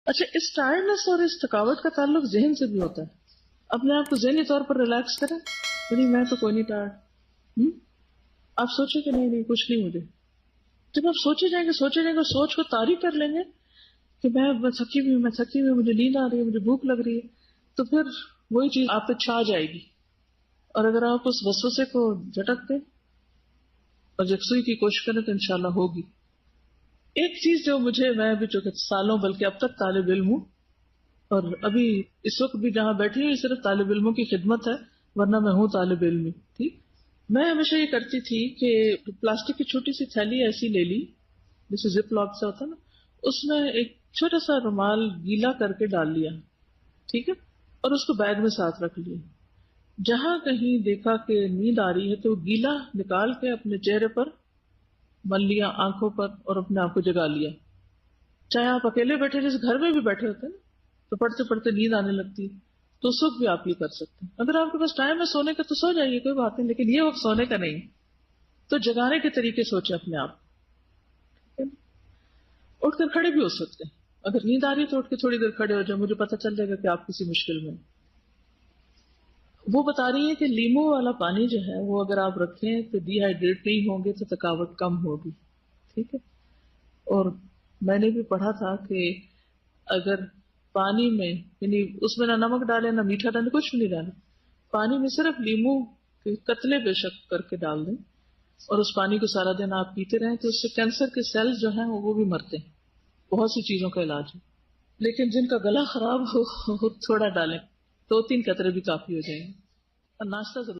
اچھا، اس ٹائرڈنس اور اس تھکاوٹ کا تعلق ذہن سے بھی ہوتا ہے. اپنے آپ کو ذہنی طور پر ریلیکس کریں، نہیں میں تو کوئی نہیں ٹائرڈ. آپ سوچیں کہ نہیں کچھ نہیں مجھے. جب آپ سوچے جائیں گے سوچ کو طاری کر لیں گے کہ میں تھکی ہوئی ہوں، مجھے نیند آ رہی ہے، مجھے بھوک لگ رہی ہے، تو پھر وہی چیز آپ پہ چھا جائے گی. اور اگر آپ اس وسوسے کو جھٹک دیں اور یکسوئی کی کوشش کریں تو انشاءاللہ ہوگی. ایک چیز جو میں بھی چونکہ سالوں بلکہ اب تک طالب علم ہوں، اور ابھی اس وقت بھی جہاں بیٹھی ہوں صرف طالب علموں کی خدمت ہے، ورنہ میں ہوں طالب علم. ٹھیک، میں ہمیشہ یہ کرتی تھی کہ پلاسٹک کی چھوٹی سی تھیلی ایسی لے لی جیسے زپ لاک سے ہوتا نا، اس میں ایک چھوٹا سا رومال گیلا کر کے ڈال لیا، ٹھیک ہے، اور اس کو بیگ میں ساتھ رکھ لیا. جہاں کہیں دیکھا کہ نیند آ رہی ہے تو گیلا نکال کے اپنے چہرے پر مل لیا، آنکھوں پر، اور اپنے آپ کو جگا لیا. چاہے آپ اکیلے بیٹھے جیسے گھر میں بھی بیٹھے ہوتے ہیں تو پڑھتے پڑھتے نیند آنے لگتی، تو اس وقت بھی آپ یہ کر سکتے ہیں. اگر آپ کے پاس ٹائم ہے سونے کا تو سو جائیے، کوئی بات نہیں، لیکن یہ وقت سونے کا نہیں. تو جگانے کے طریقے سوچیں اپنے آپ. اٹھ کر کھڑے بھی ہو سکتے ہیں، اگر نیند آ رہی ہے تو اٹھ کے تھوڑی دیر کھڑے ہو جائیں، مجھے پتہ چل جائے گا کہ آپ کسی مشکل میں. وہ بتا رہی ہے کہ لیمو والا پانی جو ہے وہ اگر آپ رکھیں تو ڈی ہائیڈریٹ نہیں ہوں گے تو تھکاوٹ کم ہوگی. ٹھیک ہے، اور میں نے بھی پڑھا تھا کہ اگر پانی میں یعنی اس میں نہ نمک ڈالے نہ میٹھا ڈالے، کچھ بھی نہیں ڈالے، پانی میں صرف لیمو کے قطرے بے شک کر کے ڈال دیں اور اس پانی کو سارا دن آپ پیتے رہیں تو اس سے کینسر کے سیلز جو ہیں وہ بھی مرتے ہیں. بہت سی چیزوں کا علاج ہے، لیکن جن کا گلا خراب ہو وہ تھوڑا ڈالیں، 2-3 قطرے بھی کافی ہو جائیں گے. اور ناشتہ ضرور